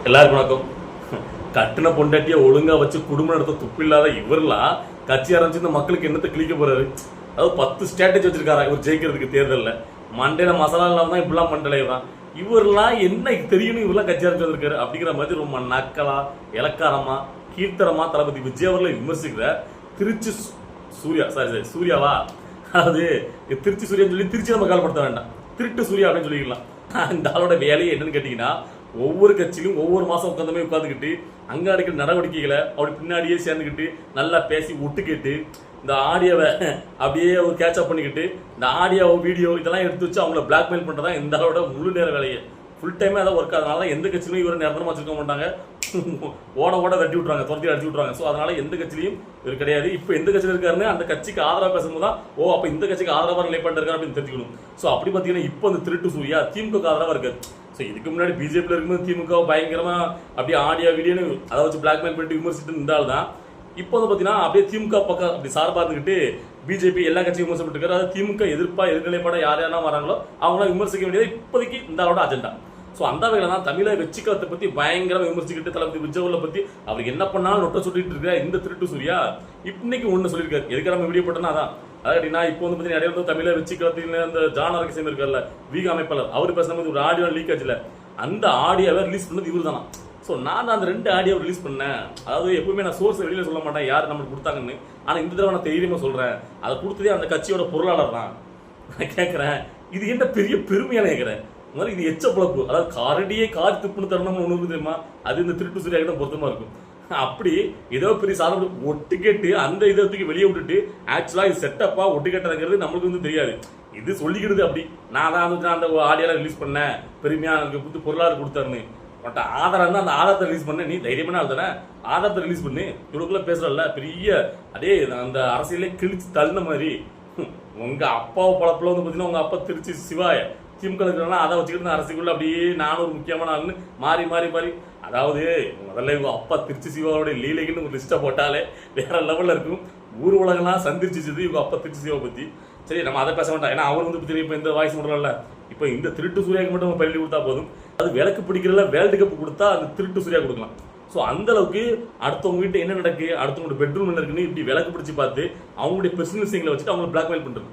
எல்லாருக்கும் வணக்கம். கட்டின பொண்டாட்டிய ஒழுங்கா வச்சு குடும்பம் நடத்த துப்பு இல்லாத இவரெல்லாம் கட்சி ஆரம்பிச்சு இந்த மக்களுக்கு என்னத்தை கிளிக்க போறாரு. அதாவது 10 ஸ்ட்ராட்டஜி வச்சிருக்காரா இவர் ஜெயிக்கிறதுக்கு தேர்தலில். மண்டையில மசாலா இல்லாம தான் இப்படிலாம் மண்டலைதான். இவரெல்லாம் என்ன தெரியணும் இவரெல்லாம் கட்சி ஆரம்பிச்சு வந்திருக்காரு அப்படிங்கிற மாதிரி ரொம்ப நக்கலா இலக்காரமா கீர்த்தனமா தளபதி விஜய் அவர்களை விமர்சிக்கிற திருச்சி சூர்யாவா, அதாவது திருச்சி சூர்யான்னு சொல்லி திருச்சி நம்ம கால்படுத்த வேண்டாம், திருட்டு சூர்யா அப்படின்னு சொல்லிக்கலாம். இந்த ஆளோட வேலையை என்னன்னு கேட்டீங்கன்னா, ஒவ்வொரு கட்சியிலும் ஒவ்வொரு மாசம் உட்காந்துக்கிட்டு அங்க அடிக்கிற நடவடிக்கைகளை அப்படி பின்னாடியே சேர்ந்துக்கிட்டு நல்லா பேசி ஒட்டுக்கிட்டு இந்த ஆடியோவை அப்படியே ஒரு கேட்சப் பண்ணிக்கிட்டு இந்த ஆடியோ வீடியோ இதெல்லாம் எடுத்து வச்சு அவங்கள பிளாக்மெயில் பண்றதா இந்த ஆளோட முழு நேர வேலையை. ஃபுல் டைமே அதை ஒர்க் ஆகுதுனால எந்த கட்சியிலும் இவரை நிரந்தரமா வச்சிருக்க மாட்டாங்க. ஓட வெட்டி விட்றாங்க, துரத்தி அடிச்சு விட்றாங்க. ஸோ அதனால எந்த கட்சியிலையும் இவர் கிடையாது. இப்போ எந்த கட்சியில் இருக்காருன்னு அந்த கட்சிக்கு ஆதரவாக பேசும்போது தான் அப்போ இந்த கட்சிக்கு ஆதரவாக நிலைப்பாடு இருக்காரு அப்படின்னு தெரிஞ்சுக்கணும். ஸோ அப்படி பார்த்தீங்கன்னா இப்போ அந்த திருட்டு சூர்யா திமுக ஆதரவாக இருக்காரு. ஸோ இதுக்கு முன்னாடி பிஜேபியில் இருக்கும்போது திமுக பயங்கரமா அப்படியே ஆடியோ வீடியோன்னு அதை வச்சு பிளாக்மெயில் பண்ணிட்டு விமர்சிட்டு இருந்தால் தான் இப்போ வந்து பார்த்தீங்கன்னா அப்படியே திமுக பக்கம் அப்படி சார்பாக இருந்துக்கிட்டு பிஜேபி எல்லா கட்சியும் விமர்சப்பட்டு இருக்காரு. அதாவது திமுக எதிர்நிலைப்பாட யாரெல்லாம் வராங்களோ அவங்களாம் விமர்சிக்க வேண்டியது இப்போதைக்கு இந்த ஆளோட அஜெண்டா. ஸோ அந்த வகையில் தான் தமிழை வெற்றிக்காலத்தை பற்றி பயங்கரமாக விமர்சிக்கிட்டு தளபதி விஜய் பற்றி அவருக்கு என்ன பண்ணாலும் நொட்ட சொல்லிட்டு இருக்கிற இந்த திருட்டு சூர்யா இன்னைக்கு ஒன்று சொல்லியிருக்காரு. எதுக்கு நம்ம வீடியோ போட்டோம்னா அதான், அதாவது நான் இப்போ வந்து பார்த்தீங்கன்னா நிறைய வந்து தமிழை வெற்றிக்காலத்தில் அந்த ஜான் அரசியம் இருக்கார்ல வீக அமைப்பாளர், அவர் பேசும்போது ஒரு ஆடியோ லீக் ஆச்சுல, அந்த ஆடியோவை ரிலீஸ் பண்ணது இவர் தானா. ஸோ நான் தான் அந்த 2 ஆடியோ ரிலீஸ் பண்ணேன். அதாவது எப்பவுமே நான் சோர்ஸ் வெளியில் சொல்ல மாட்டேன் யார் நம்மளுக்கு கொடுத்தாங்கன்னு. ஆனால் இந்த தடவை நான் தைரியமாக சொல்கிறேன், அதை கொடுத்ததே அந்த கட்சியோட பொருளாளர் தான். நான் கேட்குறேன், இது என்ன பெரிய பெருமையான கேட்குறேன். மாதிரி இது எச்ச பிழப்பு, அதாவது காரடியே காரி துப்புன்னு தரணும்னு ஒன்று தெரியுமா, அது இந்த திருட்டு சூர்யா கிட்ட பொருத்தமா இருக்கும். அப்படி ஏதோ பெரிய சாதனை ஒட்டு கேட்டு அந்த இதத்துக்கு வெளியே விட்டுட்டு ஆக்சுவலா இது செட்டப்பா ஒட்டு கேட்டதுங்கிறது நம்மளுக்கு வந்து தெரியாது. இது சொல்லிக்கிடுது அப்படி நான் தான் வந்து அந்த ஆடியோலாம் ரிலீஸ் பண்ணேன், பெருமையா எனக்கு பொருளாதார கொடுத்தாருன்னு. பட் ஆதாரம் தான், அந்த ஆதாரத்தை ரிலீஸ் பண்ண நீ தைரியமான ஆள் தானே, ஆதாரத்தை ரிலீஸ் பண்ணு. இவளுக்குள்ள பேசுறல பெரிய அதே அந்த அரசியலே கிழிச்சு தள்ளின மாதிரி. உங்க அப்பாவை பழப்பில் வந்து பார்த்தீங்கன்னா உங்க அப்பா திருச்சி சிவாய திமுக இருக்கிறனா அதை வச்சுக்கிட்டு அரசுக்குள்ள அப்படியே நானும் ஒரு முக்கியமான ஆளுன்னு மாறி மாறி மாறி. அதாவது முதல்ல இவங்க அப்பா திருச்சி சிவாவோட லீலைகள்னு ஒரு லிஸ்ட்டை போட்டாலே வேற லெவலில் இருக்கும். ஊர் உலகெல்லாம் சந்திரிச்சிச்சது இவங்க அப்பா திருச்சி சிவாவை பற்றி. சரி நம்ம அதை பேச வேண்டாம், ஏன்னா அவர் வந்து பார்த்தீங்கன்னா இப்போ இந்த வாய்ஸ் மட்டும் இல்லை, இப்போ இந்த திருட்டு சூர்யாவுக்கு மட்டும் பள்ளி கொடுத்தா போதும். அது விளக்கு பிடிக்கிறதுல வேர்ல்டு கப் கொடுத்தா அந்த திருட்டு சூர்யா கொடுக்கலாம். ஸோ அந்த அளவுக்கு அடுத்தவங்க வீட்டை என்ன நடக்கு, அடுத்தவங்களோட பெட்ரூம் என்ன இருக்குன்னு இப்படி விளக்கு பிடிச்சி பார்த்து அவங்களுடைய பர்சனல் விஷயங்களை வச்சுட்டு அவங்களை பிளாக்மெயில் பண்ணுறது.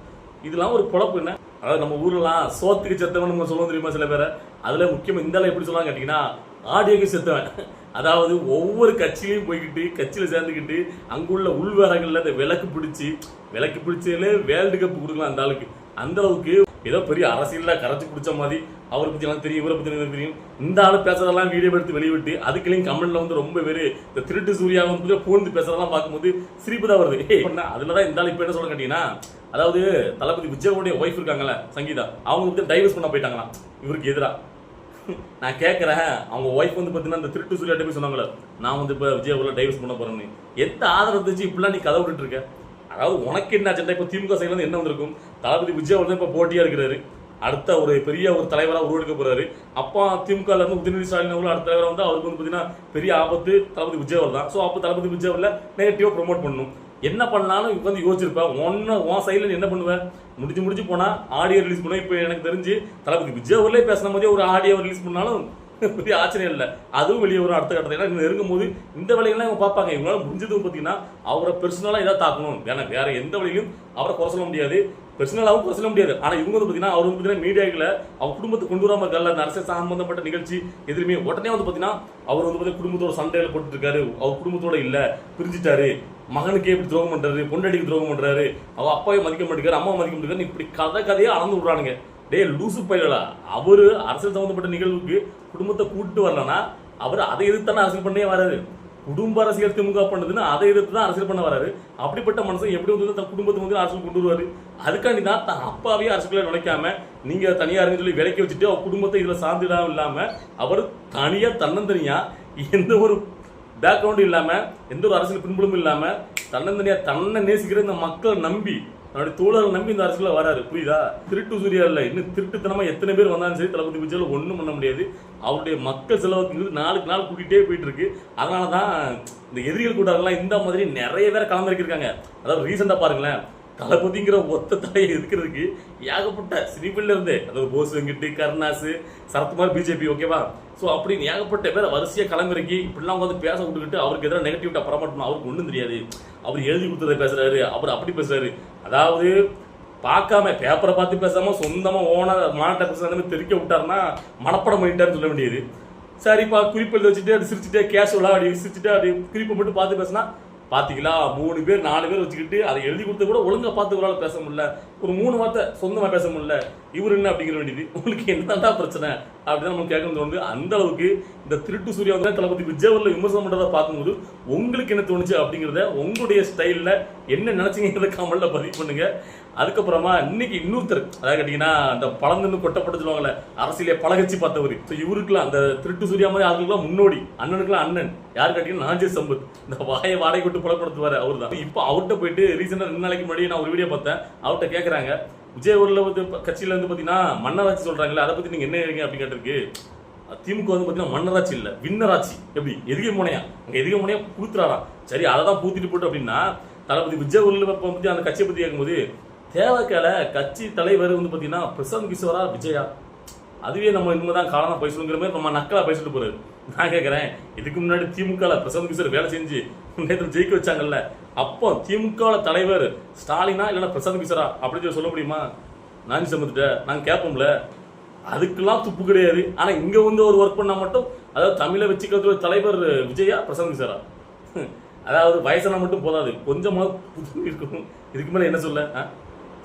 இதெல்லாம் ஒரு குழப்பு. என்ன அதாவது நம்ம ஊர்லாம் சோத்துக்கு செத்தவன் நம்ம சொல்லுவோம் தெரியுமா சில பேரை. அதுல முக்கியமா இந்த எப்படி சொல்லலாம் கேட்டீங்கன்னா ஆடியோக்கு செத்தவன். அதாவது ஒவ்வொரு கட்சியிலையும் போய்கிட்டு கட்சியில சேர்ந்துக்கிட்டு அங்குள்ள உள்வேரங்கள்ல இந்த விளக்கு பிடிச்சதுல வேர்ல்டு கப் கொடுக்கலாம் அந்த ஆளுக்கு. அந்த அளவுக்கு ஏதோ பெரிய அரசியல்ல கரைச்சி பிடிச்ச மாதிரி அவரை பத்தி எல்லாம் தெரியும், இவரை பத்தி எனக்கு தெரியும். இந்த ஆளு பேசுறதெல்லாம் வீடியோ எடுத்து வெளியிட்டு அதுக்குள்ளேயும் கமெண்ட்ல வந்து ரொம்ப பேரு இந்த திருட்டு சூர்யா வந்து பூந்து பேசுறதெல்லாம் பார்க்கும்போது சிரிப்பு தான் வருது. அதுலதான் இந்த ஆளு இப்ப என்ன சொல்ல கேட்டீங்கன்னா, அதாவது தளபதி விஜயோடைய ஒய்ஃப் இருக்காங்கல்ல சங்கீதா, அவங்க வந்து டைவர்ஸ் பண்ண போயிட்டாங்களாம் இவருக்கு எதிராக. நான் கேட்கறேன், அவங்க ஒய்ஃப் வந்து பாத்தீங்கன்னா இந்த திருட்டு சூர்யா போய் சொன்னாங்களே நான் வந்து இப்ப விஜய் டைவர்ஸ் பண்ண போறேன்னு, எந்த ஆதரவு வச்சு இப்படிலாம் நீ கதை விட்டுட்டு இருக்க? அதாவது உனக்கு என்ன அஜெண்டா? இப்போ திமுக சைட்ல இருந்து என்ன வந்திருக்கும்? தளபதி விஜய் தான் இப்ப போட்டியா இருக்கிறாரு, அடுத்த ஒரு பெரிய ஒரு தலைவராக உருவெடுக்க போறாரு. அப்பா திமுக இருந்து உதயநிதி ஸ்டாலின் அவர்கள் அடுத்த தலைவராக வந்து அவருக்கு வந்து பாத்தீங்கன்னா பெரிய ஆபத்து தளபதி விஜய் தான். ஸோ அப்போ தளபதி விஜய் நெகட்டிவா ப்ரொமோட் பண்ணணும். என்ன பண்ணாலும் இப்போ வந்து யோசிச்சிருப்பேன், உன் சைடில் என்ன பண்ணுவேன்? முடிஞ்சு போனா ஆடியோ ரிலீஸ் பண்ணுவேன். இப்போ எனக்கு தெரிஞ்சு தளபதி விஜய் அவர்களே பேசின போதே ஒரு ஆடியோ ரிலீஸ் பண்ணாலும் பெரிய ஆச்சரியம் இல்லை, அதுவும் வெளியே வரும் அடுத்த கட்டத்தை. ஏன்னா நெருங்கும் போது இந்த வழிகள்லாம் இவங்க பார்ப்பாங்க. இவங்களால முடிஞ்சது பார்த்தீங்கன்னா அவரை பெர்சனலாக ஏதாவது தாக்கணும். ஏன்னா வேற எந்த வழியிலும் அவரை குறை சொல்ல முடியாது, பெர்சனலாகவும் குறை சொல்ல முடியாது. ஆனால் இவங்க வந்து பார்த்தீங்கன்னா அவர் வந்து பார்த்தீங்கன்னா மீடியாக்களை அவங்க குடும்பத்தை கொண்டு வராமல் இருக்கல, அந்த அரசியல் சம்பந்தப்பட்ட நிகழ்ச்சி எதுவுமே உடனே வந்து பார்த்தீங்கன்னா அவர் வந்து பார்த்தீங்கன்னா குடும்பத்தோட சண்டையில போட்டு இருக்காரு, அவர் குடும்பத்தோட இல்லை பிரிஞ்சுட்டாரு, மகனுக்கே இப்படி துரோகம் பண்றாரு, பொண்டாட்டிக்கு துரோகம் பண்றாரு, அவ அப்பாவை மதிக்க மாட்டேங்கிறாரு, அம்மா மதிக்க மாட்டேங்கிறாரு, இப்படி கதையே அளந்து விடுறானுங்க. டே லூசு பயிலா, அவரு அரசியல் சம்பந்தப்பட்ட நிகழ்வுக்கு குடும்பத்தை கூட்டு வரலன்னா அவர் அதை எதிர்த்தானே அரசியல் பண்ணே வராது. குடும்ப அரசியல் திமுக பண்ணதுன்னு அதை எதிர்த்து தான் அரசியல் பண்ண வராரு. அப்படிப்பட்ட மனுஷன் எப்படி வந்து தன் குடும்பத்தை வந்து அரசியல் கொண்டு வருவாரு? அதுக்காண்டி தான் தன் அப்பாவே அரசியல நுழைக்காம நீங்க தனியாருன்னு சொல்லி விலைக்கு வச்சுட்டு அவர் குடும்பத்தை இதுல சார்ந்திடாம இல்லாம அவர் தனியா தன்னந்தனியா எந்த ஒரு பேக்ரவுண்டும் இல்லாம எந்த ஒரு அரசியல் பின்புலமும் இல்லாம தன்னந்தனியா தன்னை நேசிக்கிற இந்த மக்களை நம்பி அவருடைய தோழர்கள் நம்பி இந்த அரசுல வராரு. புரியுதா? திருட்டு சூர்யா இல்ல, இன்னும் திருட்டுத்தனமா எத்தனை பேர் வந்தாலும் சரி தளபதி விஜய்ல ஒண்ணும் பண்ண முடியாது. அவருடைய மக்கள் செலவுக்கு நாளுக்கு நாள் கூட்டிகிட்டே போயிட்டு இருக்கு. அதனாலதான் இந்த எதிரிகள் கூட்டாளர்கள்லாம் இந்த மாதிரி நிறைய பேர் களமிறக்கிருக்காங்க. அதாவது ரீசெண்டா பாருங்களேன், தளபதிங்கிற ஒத்த தலையை இருக்கிறதுக்கு ஏகப்பட்ட சினிபிள்ல இருந்தே, அதாவது போஸ் வெங்கிட்டு, கருணாசு, சரத்குமார், பிஜேபி, ஓகேவா. ஸோ அப்படின்னு ஏகப்பட்ட பேர் வரிசையாக களமிறக்கி இப்படிலாம் வந்து பேச விட்டுக்கிட்டு அவருக்கு எதிராக நெகட்டிவிட்டா பரமாட்டணும். அவருக்கு ஒன்றும் தெரியாது, அவர் எழுதி கொடுத்ததை பேசுறாரு, அவர் அப்படி பேசுறாரு. அதாவது பார்க்காம பேப்பரை பார்த்து பேசாம சொந்தமா ஓனர் மாநாட்டை பேசுற தெரிவிக்க விட்டாருன்னா மனப்படம் பண்ணிட்டாருன்னு சொல்ல வேண்டியது. சரிப்பா குறிப்பு எழுதி வச்சுட்டு அது சிரிச்சுட்டே கேஷுவலா அப்படி சிரிச்சுட்டு அப்படி குறிப்பை மட்டும் பார்த்து பேசினா, பாத்தீங்களா 3 பேர் 4 பேர் வச்சுக்கிட்டு அதை எழுதி கொடுத்த கூட ஒழுங்கா பார்த்து ஒரு ஆள் பேச முடியல, ஒரு 3 வார்த்தை சொந்தமா பேச முடியல, இவர் என்ன அப்படிங்கிற வேண்டியது. உங்களுக்கு என்னதான் பிரச்சனை அப்படின்னு நம்ம கேட்க தோணுது. அந்த அளவுக்கு இந்த திருட்டு சூர்யா வந்து தளபதி விஜய் அவர்களை விமர்சனம் பண்றதை பார்க்கும்போது உங்களுக்கு என்ன தோணுச்சு அப்படிங்கிறத உங்களுடைய ஸ்டைல்ல என்ன நினைச்சீங்கிறத கமெண்ட்ல பதிவு பண்ணுங்க. அதுக்கப்புறமா இன்னைக்கு இன்னொருத்தர், அதாவது கேட்டீங்கன்னா அந்த பழந்து கொட்டப்பட்டு சொல்லுவாங்கல்ல, அரசியலே பழகச்சி பார்த்தவர். இவருக்குலாம் அந்த திருட்டு சூர்யா மாதிரி ஆளுக்குலாம் முன்னோடி, அண்ணனுக்குலாம் அண்ணன் யாரு கேட்டீங்கன்னா நாஜே சம்பத், இந்த வாயை வாடகை விட்டு புலப்படுத்துவாரு அவர் தான். இப்போ அவர்கிட்ட போயிட்டு ரீசெண்டா 2 நாளைக்கு முன்னாடி நான் ஒரு வீடியோ பார்த்தேன். அவர்கிட்ட கேட்கறாங்க, விஜய் ஊர்ல வந்து கட்சியில வந்து பாத்தீங்கன்னா மன்னராட்சி சொல்றாங்களே, அதை பத்தி நீங்க என்ன இருக்கீங்க அப்படின்னு கேட்டிருக்கு. திமுக வந்து பாத்தீங்கன்னா மன்னராட்சி இல்ல விண்ணராட்சி, எப்படி எதிர்கை முனையா, அங்க எதிர்கை முனையா பூத்துறாராம். சரி அதை தான் பூத்திட்டு போட்டு அப்படின்னா தளபதி விஜய் ஊர்ல பத்தி அந்த கட்சியை பத்தி கேட்கும்போது, தேவைக்கால கட்சி தலைவர் வந்து பாத்தீங்கன்னா பிரசாந்த் கிஷோரா விஜயா, அதுவே நம்ம இனிமேதான் காலம் போய் சொல்லுங்கிற மாதிரி நம்ம நக்கலா பேசிட்டு போறாரு. நான் கேட்கிறேன், இதுக்கு முன்னாடி திமுக பிரசாந்த் கிஷோர் வேலை செஞ்சு நேற்று ஜெயிக்க வச்சாங்கல்ல, அப்போ திமுக தலைவர் ஸ்டாலினா இல்லைன்னா பிரசாந்த் கிஷோரா அப்படின்னு சொல்ல முடியுமா? நான் சம்பத்துட்ட நாங்க கேட்போம்ல, அதுக்கெல்லாம் துப்பு கிடையாது. ஆனா இங்க வந்து ஒரு ஒர்க் பண்ணா மட்டும், அதாவது தமிழை வச்சுக்கிறது தலைவர் விஜயா பிரசாந்த் கிஷோரா, அதாவது வயசான மட்டும் போதாது, கொஞ்சமா இருக்கணும். இதுக்கு மேல என்ன சொல்ல?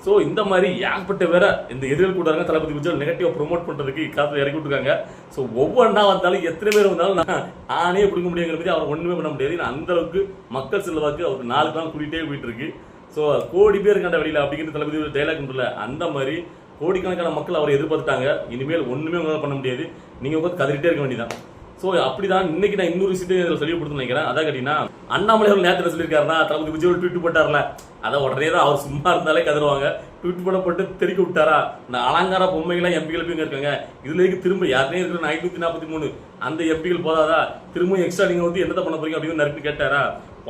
ஸோ இந்த மாதிரி ஏகப்பட்ட வேற இந்த எதிர்கள் கூட தளபதி விஜய் நெகட்டிவா ப்ரொமோட் பண்றதுக்கு காலத்தில் இறக்கி விட்டுருக்காங்க. ஸோ ஒவ்வொன்றா வந்தாலும் எத்தனை பேர் வந்தாலும் ஆனே பிடிக்க முடியுங்கிற மாதிரி அவர் ஒண்ணுமே பண்ண முடியாது. அந்த அளவுக்கு மக்கள் செல்வாக்கு அவருக்கு 4 நாள் கூட்டிகிட்டே போயிட்டு இருக்கு. ஸோ கோடி பேர் கண்ட வெளியில அப்படிங்கிற தளபதி டைலாக் உண்டுல, அந்த மாதிரி கோடிக்கணக்கான மக்கள் அவரை எதிர்பார்த்துட்டாங்க. இனிமேல் ஒண்ணுமே உங்களால் பண்ண முடியாது, நீங்க உட்காந்து கதறிட்டே இருக்க வேண்டியதான். ஸோ அப்படிதான் இன்னைக்கு நான் இன்னொரு விஷயத்தை தெளிவுபடுத்த நினைக்கிறேன். அதான் கேட்டீங்கன்னா, அண்ணாமலை அவர் நேரத்தில் சொல்லியிருக்காருன்னா தளபதி விஜய் ட்வீட் போட்டார்ல, அதை உடனே தான் அவர் சும்மா இருந்தாலே கதருவாங்க. ட்வீட் போட்டு தெரிக்க விட்டாரா, இந்த அலங்கார பொம்மைகளாம் எம்பிகள் போய் இருக்காங்க, இதுல திரும்ப யாருனே இருக்கிற 543 அந்த எம்பிகள் போதாதா, திரும்ப எக்ஸ்ட்ரா நீங்க வந்து என்னத்தை பண்ண போறீங்க அப்படின்னு நறுக்கு கேட்டாரா,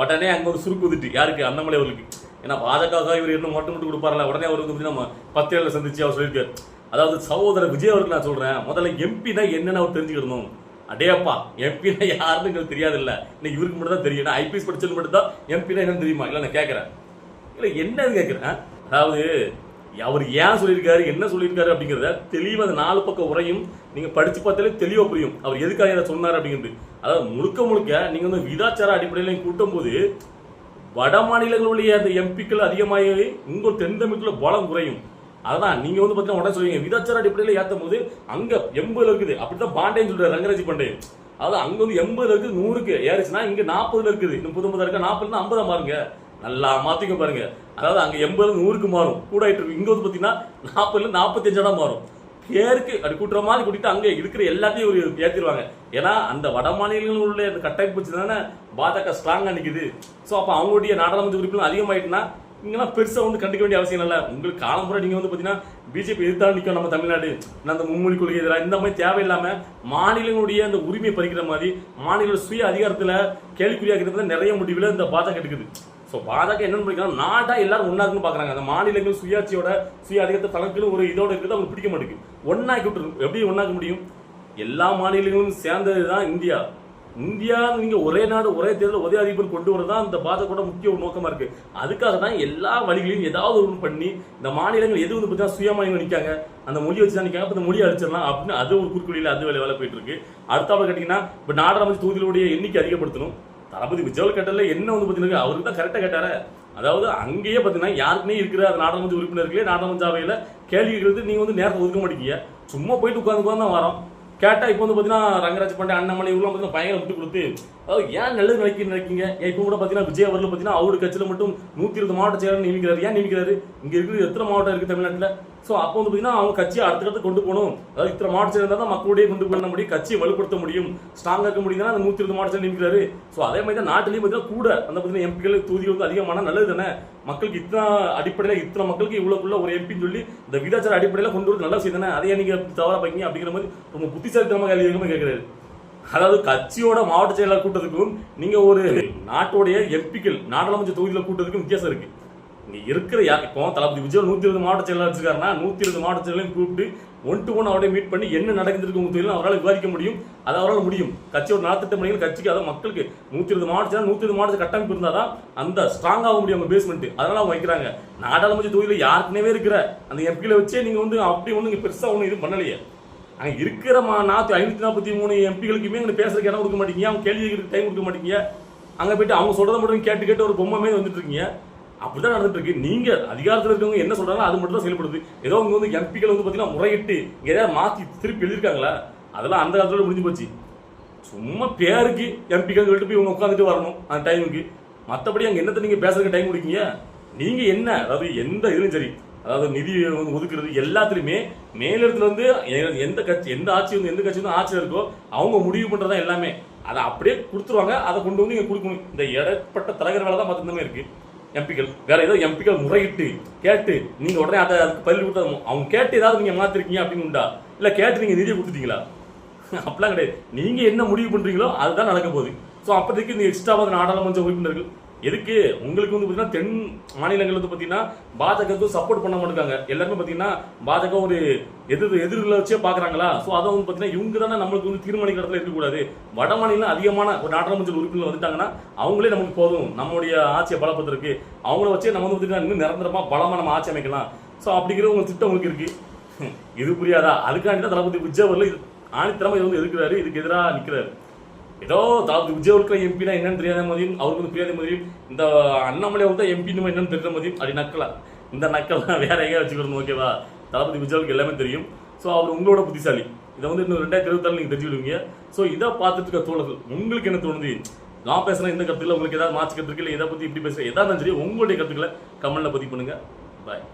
உடனே அங்க ஒரு சுருக்கு வந்துட்டு யாருக்கு, அண்ணாமலை அவர்களுக்கு. ஏன்னா பாஜக இவர் என்ன மட்டும் கொடுப்பார்ல, உடனே அவர் வந்து நம்ம 10 ஏழுல சந்திச்சு அவர் சொல்லியிருக்காரு. அதாவது சகோதரர் விஜய் அவருக்கு நான் சொல்றேன், முதல்ல எம்பி தான் என்னன்னு அவர் தெரிஞ்சுக்கணும். அடேப்பா எம்பினா யாருன்னு எங்களுக்கு தெரியாது இல்ல, இன்னைக்கு இவருக்கு மட்டும் தான் தெரியும். ஐபிஎஸ் படிச்சது மட்டும் தான் எம்பினா என்னன்னு தெரியுமா? இல்ல நான் கேட்கறேன், இல்ல என்னன்னு கேட்கறேன். அதாவது அவர் ஏன் சொல்லியிருக்காரு, என்ன சொல்லியிருக்காரு அப்படிங்கிறத தெளிவாக அந்த 4 பக்கம் உரையும் நீங்க படிச்சு பார்த்தாலே தெளிவா புரியும் அவர் எதுக்காக இதை சொன்னார் அப்படிங்கிறது. அதாவது முழுக்க நீங்க வந்து விதாச்சார அடிப்படையில் கூட்டும் போது வட மாநிலங்களுடைய அந்த எம்பிக்கள் அதிகமாகி உங்கள் தென் தமிழ்ல பலம் குறையும். அதான் நீங்க வந்து பாத்தீங்கன்னா உடனே சொல்லுவீங்க விதாச்சார அடிப்படையில் ஏற்றும் போது அங்க 80 இருக்குது, அப்படித்தான் பாண்டேன்னு சொல்ற ரங்கராஜ் பாண்டே. அதாவது அங்க வந்து 80 இருக்குது, 100க்கு ஏறிச்சுன்னா இங்க 40 இருக்குது, இன்னும் 50 இருக்கா, 40 50 பாருங்க, நல்லா மாத்திக்க பாருங்க. அதாவது அங்க 80 100க்கு மாறும், கூட ஆயிட்டு இருக்கு. இங்க வந்து பாத்தீங்கன்னா 40 45 மாறும். பேருக்கு அப்படி கூட்டுற மாதிரி கூட்டிட்டு அங்க இருக்கிற எல்லாத்தையும் ஒரு ஏற்றிடுவாங்க. ஏன்னா அந்த வட மாநிலங்களில் உள்ள அந்த கட்டமைப்பு வச்சு தானே பாஜக ஸ்ட்ராங்கா நிக்குது. ஸோ அப்ப அவங்களுடைய நாடாளுமன்ற உறுப்பினர் அதிகமாயிட்டுனா இங்கெல்லாம் பெருசா வந்து கண்டுக்க வேண்டிய அவசியம் இல்லை. உங்களுக்கு காலம்புற நீங்க வந்து பாத்தீங்கன்னா பிஜேபி எதிர்த்தாலும் நிற்கும் நம்ம தமிழ்நாடு, அந்த மும்மொழி கொள்கை எதிராக இந்த மாதிரி தேவையில்லாம மாநிலங்களுடைய அந்த உரிமையை பறிக்கிற மாதிரி மாநில சுய அதிகாரத்துல கேள்விக்குறியாகிறது நிறைய முடிவுல இந்த பாஜக எடுக்குது. ஸோ பாஜக என்னன்னு படிக்கிறாங்க, நாடா எல்லாரும் ஒன்னா இருக்குன்னு பாக்குறாங்க. அந்த மாநிலங்கள் சுயாட்சியோட சுய அதிகாரத்தை தனக்குன்னு ஒரு இதோட இருக்கிறது அவங்களுக்கு பிடிக்க மாட்டேங்குது. ஒன்னாக்கி விட்டுரு, எப்படி ஒன்னாக்க முடியும்? எல்லா மாநிலங்களும் சேர்ந்ததுதான் இந்தியா. இந்தியா நீங்க ஒரே நாடு ஒரே தேர்தல் ஒரே அதிபர் கொண்டு வரதான் இந்த பாஜக முக்கிய நோக்கமா இருக்கு. அதுக்காக தான் எல்லா வழிகளையும் ஏதாவது ஒன்று பண்ணி இந்த மாநிலங்கள் எது வந்து பார்த்தீங்கன்னா சுய மாநிலம் நிற்காங்க, அந்த மொழி வச்சு தான் நிற்காங்க, அந்த மொழி அழிச்சிடலாம் அப்படின்னு அது ஒரு குறுக்குவழியில் அது வேலை போயிட்டு இருக்கு. அடுத்தாப்புல கேட்டீங்கன்னா இப்போ நாடாளுமன்ற தொகுதிகளுடைய எண்ணிக்கை அதிகப்படுத்தணும். தளபதி விஜய் கேட்டல என்ன வந்து பார்த்தீங்கன்னா அவருக்கு தான் கரெக்டாக கேட்டாரு. அதாவது அங்கேயே பார்த்தீங்கன்னா யாருக்குமே இருக்கிற அந்த நாடாளுமன்ற உறுப்பினர்களே நாடாளுமன்ற அவையில் கேள்வி கேட்கறது நீங்க வந்து நேரத்தை ஒதுக்க மாட்டேங்க, சும்மா போயிட்டு உட்காந்து தான் வரோம். கேட்டா இப்போ வந்து பாத்தீங்கன்னா ரங்கராஜ் பாண்டே அண்ணாமலை இவங்க பாத்தீங்கன்னா பயங்கர விட்டு கொடுத்து, அதாவது ஏன் நல்லது நினைக்கிறீங்க? இப்போ கூட பாத்தீங்கன்னா விஜய் அவர்கள் பாத்தீங்கன்னா அவரு கட்சியில மட்டும் 120 மாவட்ட செயலர் நியமிக்கிறாரு. ஏன் நியமிக்கிறாரு? இங்க இருக்கிற எத்தனை மாவட்டம் இருக்கு தமிழ்நாட்டுல? ஸோ அப்போ வந்து பாத்தீங்கன்னா அவங்க கட்சியை அடுத்த கொண்டு போகணும். அதாவது இத்தனை மாவட்ட செயலர் இருந்தால் தான் மக்களுடைய கொண்டு போக முடியும், கட்சியை வலுப்படுத்த முடியும், ஸ்ட்ராங்கா இருக்க முடியும். அந்த 120 மாவட்ட செயலர் நியமிக்கிறாரு. ஸோ அதே மாதிரி தான் நாட்டிலையும் பாத்தீங்கன்னா கூட அந்த பாத்தீங்கன்னா எம்பிகள் தொகுதி வந்து அதிகமான நல்லது தானே. மக்களுக்கு இத்தனை அடிப்படையில் இத்தனை மக்களுக்கு இவ்வளவுக்குள்ள ஒரு எம்பின்னு சொல்லி இந்த விதாச்சார அடிப்படையில் கொண்டு வரது நல்ல விஷயம் தானே. அதையே நீங்க தவறா பாக்கீங்க அப்படிங்கிற மாதிரி ரொம்ப புத்திசாலித்தனமாக கேட்கிறாரு. அதாவது கட்சியோட மாவட்ட செயலாளர் கூட்டத்துக்கும் நீங்க ஒரு நாட்டோடைய எம்பிக்கள் நாடாளுமன்ற தொகுதியில் கூட்டத்துக்கும் வித்தியாசம் இருக்கு. இங்க இருக்கிற இப்போ தளபதி விஜய் 120 மாவட்ட செயலாளர் வச்சிருக்காருன்னா 120 மாவட்ட செயலாளரையும் கூப்பிட்டு 1 to 1 அவரையும் மீட் பண்ணி என்ன நடக்குதுன்னு உங்க தொழிலும் அவரால் விவாதிக்க முடியும். அது அவரால் முடியும். கட்சியோட நலத்திட்ட பணிகள் கட்சிக்கு அதாவது மக்களுக்கு 120 மாவட்ட செயலாளர் 120 மாவட்ட கட்டமைப்பு இருந்தாதான் அந்த ஸ்ட்ராங் ஆக முடியும் அவங்க பேஸ்மெண்ட். அதனால அவங்க வைக்கிறாங்க. நாடாளுமன்ற தொகுதியில் யாருக்குனே இருக்கிற அந்த எம்பிகளை வச்சே நீங்க வந்து அப்படி ஒண்ணு பெருசா ஒண்ணு இது பண்ணலையே. அங்க இருக்கிற 543 எம்பிகளுக்குமே அங்க பேசுறதுக்கு இடம் கொடுக்க மாட்டீங்க. அவங்க கேள்வி கேட்கறதுக்கு டைம் கொடுக்க மாட்டீங்க. அங்க போயிட்டு அவங்க சொல்றதை மட்டும் கேட்டு கேட்டு ஒரு பொம்மை மாதிரி வந்துட்டு இருக்கீங்க. அப்படிதான் நடந்துட்டு இருக்கு. நீங்க அதிகாரத்தில் இருக்கவங்க என்ன சொல்றாங்க அது மட்டும் தான் செயல்படுது. ஏதோ உங்க வந்து எம்பிக்கள் வந்து பாத்தீங்கன்னா முறையிட்டு ஏதாவது மாத்தி திருப்பி எழுதிருக்காங்களா? அதெல்லாம் அந்த காலத்தோட முடிஞ்சு போச்சு. சும்மா பேருக்கு எம்பிக்கள் சொல்லிட்டு போய் இவங்க உட்காந்துட்டு வரணும் அந்த டைமுக்கு. மற்றபடி அங்க என்னத்தை நீங்க பேசுறதுக்கு டைம் கொடுக்கீங்க? நீங்க என்ன அதாவது எந்த இதுவும் சரி, அதாவது நிதி ஒதுக்குறது எல்லாத்துலயுமே மேலிடத்துல வந்து எந்த கட்சி எந்த ஆட்சி வந்து எந்த கட்சி வந்து ஆட்சியில் இருக்கோ அவங்க முடிவு பண்றதா எல்லாமே. அதை அப்படியே கொடுத்துருவாங்க. அதை கொண்டு வந்து இங்க கொடுக்கணும். இந்த இடப்பட்ட தலைவர் வேலை தான் மொத்தமே இருக்கு. எம்பிக்கள் வேற ஏதோ எம்பிக்கள் முறையிட்டு கேட்டு நீங்க உடனே அதை அதுக்கு பதில் கொடுத்தா அவங்க கேட்டு ஏதாவது நீங்க மாத்திருக்கீங்க அப்படின்னு உண்டா? இல்ல கேட்டு நீங்க நிதியை கொடுத்துட்டீங்களா? அப்படிலாம் கிடையாது. நீங்க என்ன முடிவு பண்றீங்களோ அதுதான் நடக்க போகுது. ஸோ அப்போதைக்கு இந்த எக்ஸ்ட்ராவாக நாடாளுமன்ற உறுப்பினர்கள் எதுக்கு உங்களுக்கு வந்து பார்த்தீங்கன்னா தென் மாநிலங்கள் வந்து பார்த்தீங்கன்னா பாஜகவுக்கு சப்போர்ட் பண்ண மாட்டாங்க. எல்லாருமே பார்த்தீங்கன்னா பாஜக ஒரு எதிர்களை வச்சே பார்க்குறாங்களா? ஸோ அதை வந்து பார்த்தீங்கன்னா இவங்க தானே நம்மளுக்கு வந்து தீர்மானிக்கிற இடத்துல இருக்கக்கூடாது. வட மாநிலம் அதிகமான ஒரு நாடாளுமன்ற உறுப்பினர் வந்துட்டாங்கன்னா அவங்களே நமக்கு போதும், நம்மளுடைய ஆட்சியை பலப்படுத்துறதுக்கு அவங்கள வச்சே நம்ம வந்து பார்த்தீங்கன்னா இன்னும் நிரந்தரமாக பலமாக நம்ம ஆட்சி அமைக்கலாம். ஸோ அப்படிங்கிற உங்க திட்டம் உங்களுக்கு இருக்கு. இது புரியாதா? அதுக்காண்டி தான் தளபதி விஜய் அவர்கள் ஆணித்தரமா இது வந்து எதிர்க்கிறாரு, இதுக்கு எதிராக நிற்கிறாரு. ஏதோ தளபதி விஜய் இருக்கிற எம்பினா என்னன்னு தெரியாத மாதிரியும் அவருக்கு வந்து புரியாத மாதிரியும் இந்த அண்ணாமலை தான் எம்பி என்னன்னு தெரியாத மாதிரியும் அப்படி நக்கலா இந்த நக்கல்லாம் வேற எங்கேயா வச்சுக்கணும். ஓகேவா? தளபதி விஜய்க்கு எல்லாமே தெரியும். ஸோ அவர் உங்களோட புத்திசாலி. இதை வந்து இன்னும் 2024 நீங்க தெரிஞ்சுக்கிடுவீங்க. ஸோ இதை பார்த்துட்டு இருக்க தோழர்கள் உங்களுக்கு என்ன தோணுது? நான் பேசுறேன் இந்த கருத்துல உங்களுக்கு ஏதாவது மாற்று கருத்து இல்லை, எதை பத்தி இப்படி பேசுறேன் ஏதாவது சரி உங்களுடைய கருத்துக்களை கமெண்ட்ல பதிவு பண்ணுங்க. பாய்.